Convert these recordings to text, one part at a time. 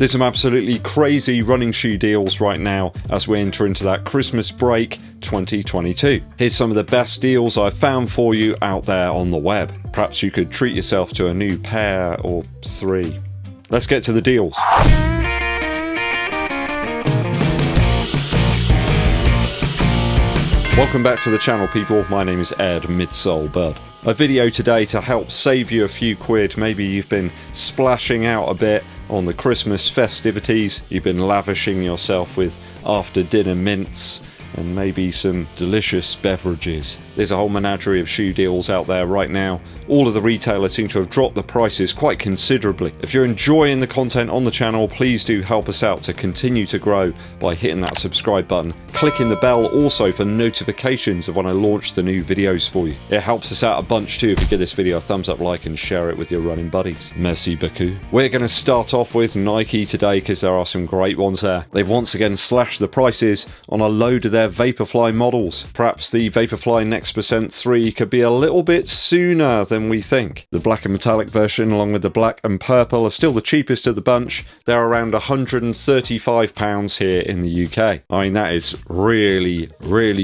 There's some absolutely crazy running shoe deals right now as we enter into that Christmas break 2022. Here's some of the best deals I've found for you out there on the web. Perhaps you could treat yourself to a new pair or three. Let's get to the deals. Welcome back to the channel, people. My name is EDDBUD. A video today to help save you a few quid. Maybe you've been splashing out a bit on the Christmas festivities. You've been lavishing yourself with after dinner mints and maybe some delicious beverages. There's a whole menagerie of shoe deals out there right now. All of the retailers seem to have dropped the prices quite considerably. If you're enjoying the content on the channel, please do help us out to continue to grow by hitting that subscribe button, clicking the bell also for notifications of when I launch the new videos for you. It helps us out a bunch too if you give this video a thumbs up, like, and share it with your running buddies. Merci beaucoup. We're going to start off with Nike today because there are some great ones there. They've once again slashed the prices on a load of their Vaporfly models. Perhaps the Vaporfly Next Percent 3 could be a little bit sooner than we think. The black and metallic version along with the black and purple are still the cheapest of the bunch. They're around £135 here in the UK. I mean, that is really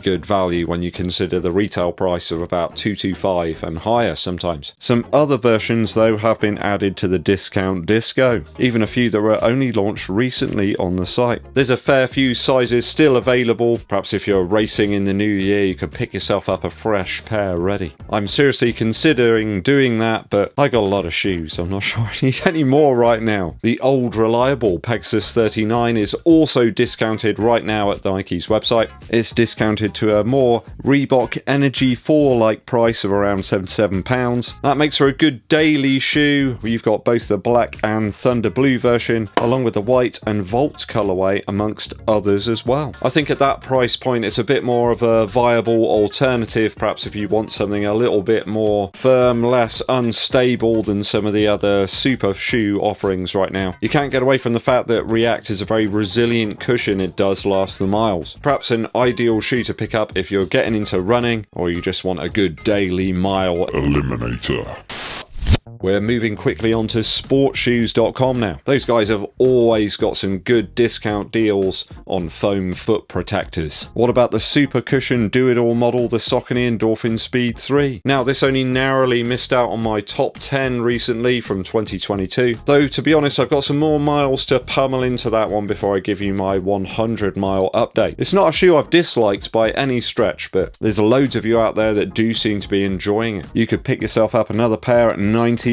good value when you consider the retail price of about £225 and higher sometimes. Some other versions though have been added to the discount disco, even a few that were only launched recently on the site. There's a fair few sizes still available. Perhaps if you're racing in the new year, you could pick yourself up a fresh pair ready. I'm seriously considering doing that, but I got a lot of shoes. I'm not sure I need any more right now. The old reliable Pegasus 39 is also discounted right now at Nike's website. It's discounted to a more Reebok Energy 4-like price of around £77. That makes for a good daily shoe. You've got both the black and thunder blue version, along with the white and Volt colorway, amongst others as well. I think at that price point it's a bit more of a viable alternative, perhaps if you want something a little bit more firm, less unstable than some of the other super shoe offerings right now. You can't get away from the fact that React is a very resilient cushion. It does last the miles. Perhaps an ideal shoe to pick up if you're getting into running or you just want a good daily mile eliminator. We're moving quickly on to sportshoes.com now. Those guys have always got some good discount deals on foam foot protectors. What about the super cushion do-it-all model, the Saucony Endorphin Speed 3? Now, this only narrowly missed out on my top 10 recently from 2022. Though, to be honest, I've got some more miles to pummel into that one before I give you my 100-mile update. It's not a shoe I've disliked by any stretch, but there's loads of you out there that do seem to be enjoying it. You could pick yourself up another pair at £98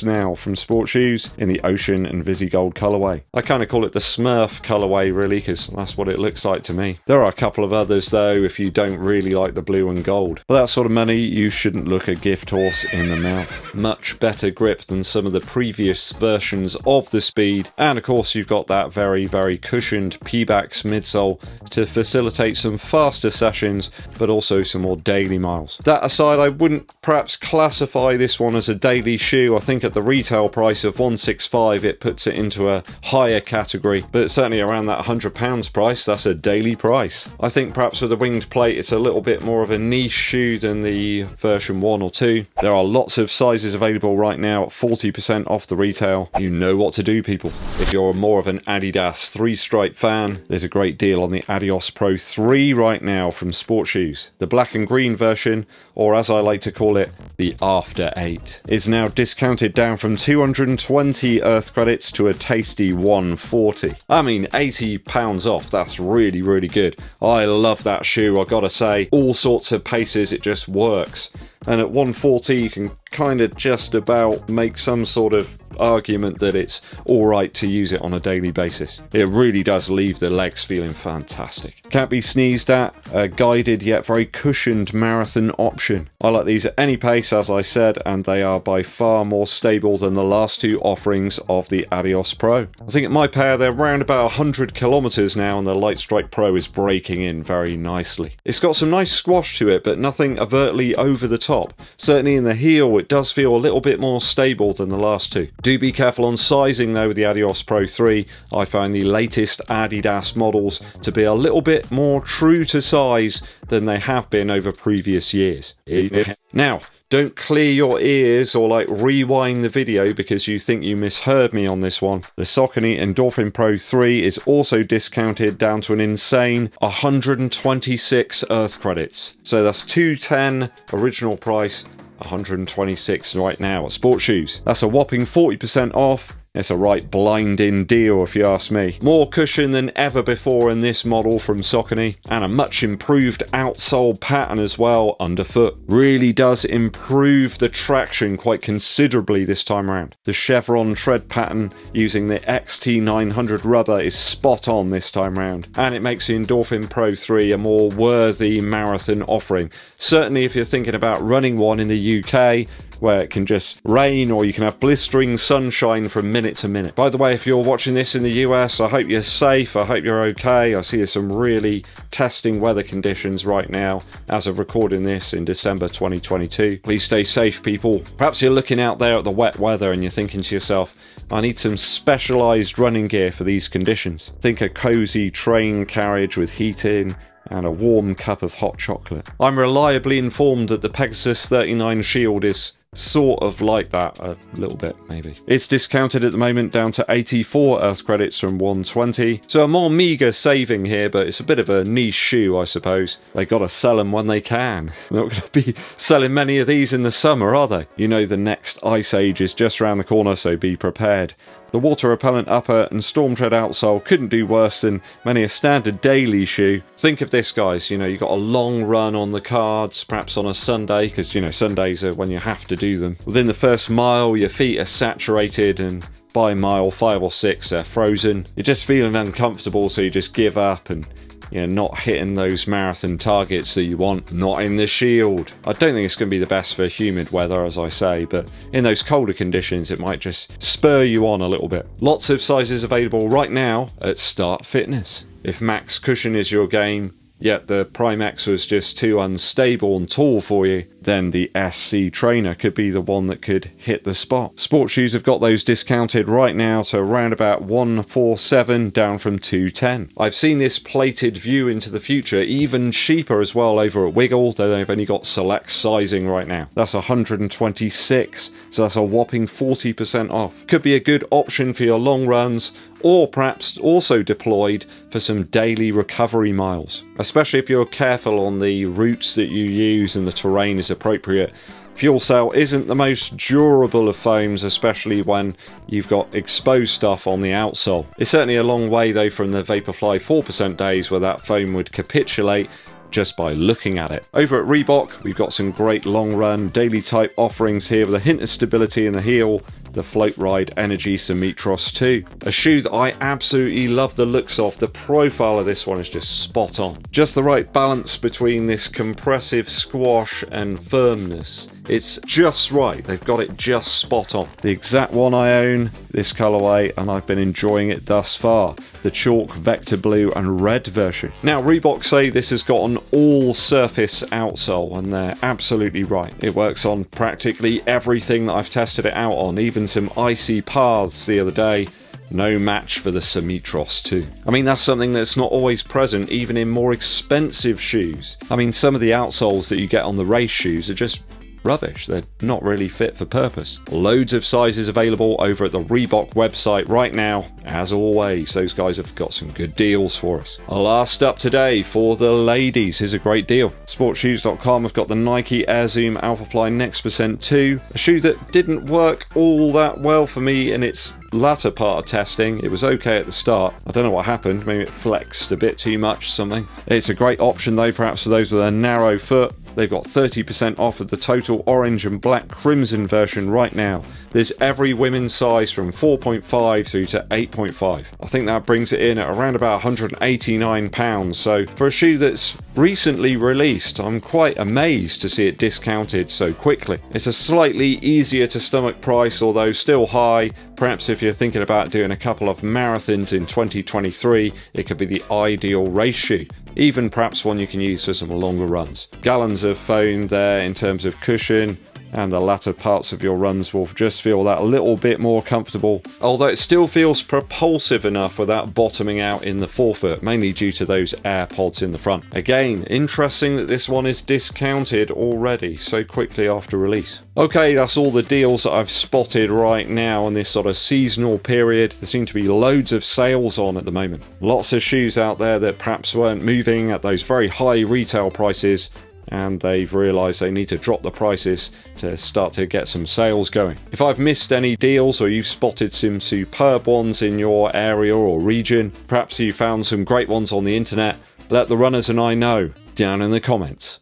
now from Sport Shoes in the Ocean and Visi Gold colorway. I kind of call it the Smurf colorway really, because that's what it looks like to me. There are a couple of others though if you don't really like the blue and gold. For that sort of money, you shouldn't look a gift horse in the mouth. Much better grip than some of the previous versions of the Speed, and of course you've got that very cushioned Pebax midsole to facilitate some faster sessions, but also some more daily miles. That aside, I wouldn't perhaps classify this one as a daily shoe. I think at the retail price of £165 it puts it into a higher category, but certainly around that £100 price, that's a daily price. I think perhaps with the winged plate it's a little bit more of a niche shoe than the version 1 or 2. There are lots of sizes available right now at 40% off the retail. You know what to do, people. If you're more of an Adidas 3-stripe fan, there's a great deal on the Adios Pro 3 right now from Sport Shoes. The black and green version, or as I like to call it, the After 8, is now discounted down from 220 Earth credits to a tasty 140. I mean, £80 off, that's really good. I love that shoe, I gotta say. All sorts of paces, it just works. And at 140 you can kind of just about make some sort of argument that it's alright to use it on a daily basis. It really does leave the legs feeling fantastic. Can't be sneezed at, a guided yet very cushioned marathon option. I like these at any pace, as I said, and they are by far more stable than the last two offerings of the Adios Pro. I think at my pair they're around about 100 kilometers now, and the Lightstrike Pro is breaking in very nicely. It's got some nice squash to it, but nothing overtly over the top. Certainly in the heel it does feel a little bit more stable than the last two. Do be careful on sizing though with the Adios Pro 3. I find the latest Adidas models to be a little bit more true to size than they have been over previous years. Now, Don't clear your ears or like rewind the video because you think you misheard me on this one. The Saucony Endorphin Pro 3 is also discounted down to an insane 126 Earth credits. So that's 210 original price, 126 right now at Sport Shoes. That's a whopping 40% off. It's a right blinding deal if you ask me. More cushion than ever before in this model from Saucony, and a much improved outsole pattern as well underfoot. Really does improve the traction quite considerably this time around. The chevron tread pattern using the XT900 rubber is spot on this time around, and it makes the Endorphin Pro 3 a more worthy marathon offering. Certainly if you're thinking about running one in the UK, where it can just rain or you can have blistering sunshine from minute to minute. By the way, if you're watching this in the US, I hope you're safe, I hope you're okay. I see there's some really testing weather conditions right now as of recording this in December 2022. Please stay safe, people. Perhaps you're looking out there at the wet weather and you're thinking to yourself, I need some specialised running gear for these conditions. Think a cosy train carriage with heating and a warm cup of hot chocolate. I'm reliably informed that the Pegasus 39 Shield is sort of like that, a little bit maybe. It's discounted at the moment down to 84 Earth credits from 120, so a more meagre saving here, but it's a bit of a niche shoe, I suppose. They gotta sell them when they can. They're not gonna be selling many of these in the summer, are they? You know the next ice age is just around the corner, so be prepared. The water repellent upper and storm tread outsole couldn't do worse than many a standard daily shoe. Think of this, guys, you know, you've got a long run on the cards, perhaps on a Sunday, because, you know, Sundays are when you have to do them. Within the first mile, your feet are saturated, and by mile 5 or 6, they're frozen. You're just feeling uncomfortable, so you just give up and, you know, not hitting those marathon targets that you want. Not in the Shield. I don't think it's going to be the best for humid weather, as I say, but in those colder conditions, it might just spur you on a little bit. Lots of sizes available right now at Start Fitness. If max cushion is your game, yet the Prime X was just too unstable and tall for you, then the SC Trainer could be the one that could hit the spot. Sport Shoes have got those discounted right now to around about 147 down from 210. I've seen this plated view into the future even cheaper as well over at Wiggle, though they've only got select sizing right now. That's 126, so that's a whopping 40% off. Could be a good option for your long runs, or perhaps also deployed for some daily recovery miles. Especially if you're careful on the routes that you use and the terrain is appropriate. Fuel cell isn't the most durable of foams, especially when you've got exposed stuff on the outsole. It's certainly a long way though from the Vaporfly 4% days where that foam would capitulate just by looking at it. Over at Reebok, we've got some great long run daily type offerings here with a hint of stability in the heel, the Float Ride Energy Symmetros 2. A shoe that I absolutely love the looks of. The profile of this one is just spot on. Just the right balance between this compressive squash and firmness. It's just right. They've got it just spot on. The exact one I own, this colorway, and I've been enjoying it thus far. The chalk, vector blue and red version. Now Reebok say this has got an all surface outsole, and they're absolutely right. It works on practically everything that I've tested it out on, even some icy paths the other day. No match for the Symmetros 2. I mean, that's something that's not always present even in more expensive shoes. I mean, some of the outsoles that you get on the race shoes are just rubbish. They're not really fit for purpose. Loads of sizes available over at the Reebok website right now. As always, those guys have got some good deals for us. Last up today for the ladies, here's a great deal. Sportshoes.com have got the Nike Air Zoom Alphafly Next Percent 2, a shoe that didn't work all that well for me in its latter part of testing. It was okay at the start. I don't know what happened, maybe it flexed a bit too much, something. It's a great option though, perhaps for those with a narrow foot. They've got 30% off of the total orange and black crimson version right now. There's every women's size from 4.5 through to 8.5. I think that brings it in at around about £189. So for a shoe that's recently released, I'm quite amazed to see it discounted so quickly. It's a slightly easier to stomach price, although still high. Perhaps if you're thinking about doing a couple of marathons in 2023, it could be the ideal race shoe. Even perhaps one you can use for some longer runs. Gallons of foam there in terms of cushion, and the latter parts of your runs will just feel that little bit more comfortable, although it still feels propulsive enough without bottoming out in the forefoot, mainly due to those air pods in the front. Again, interesting that this one is discounted already so quickly after release. Okay, that's all the deals that I've spotted right now in this sort of seasonal period. There seem to be loads of sales on at the moment. Lots of shoes out there that perhaps weren't moving at those very high retail prices, and they've realised they need to drop the prices to start to get some sales going. If I've missed any deals or you've spotted some superb ones in your area or region, perhaps you found some great ones on the internet, let the runners and I know down in the comments.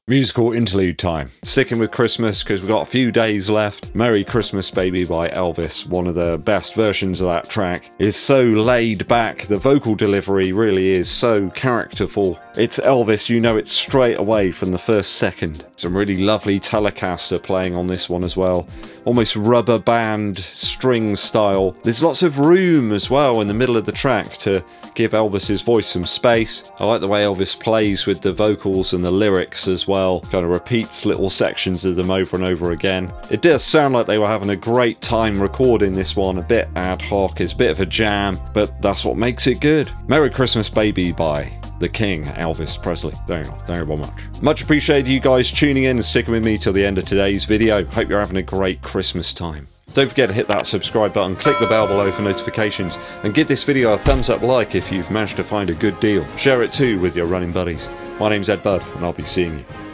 Musical interlude time. Sticking with Christmas because we've got a few days left. Merry Christmas Baby by Elvis, one of the best versions of that track, is so laid back. The vocal delivery really is so characterful. It's Elvis, you know it straight away from the first second. Some really lovely Telecaster playing on this one as well. Almost rubber band string style. There's lots of room as well in the middle of the track to give Elvis's voice some space. I like the way Elvis plays with the vocals and the lyrics as well. Kind of repeats little sections of them over and over again. It does sound like they were having a great time recording this one. A bit ad hoc, it's a bit of a jam, but that's what makes it good. Merry Christmas Baby by the King, Elvis Presley. There you go, thank you very much. Much appreciated you guys tuning in and sticking with me till the end of today's video. Hope you're having a great Christmas time. Don't forget to hit that subscribe button, click the bell below for notifications, and give this video a thumbs up like if you've managed to find a good deal. Share it too with your running buddies. My name's EDDBUD, and I'll be seeing you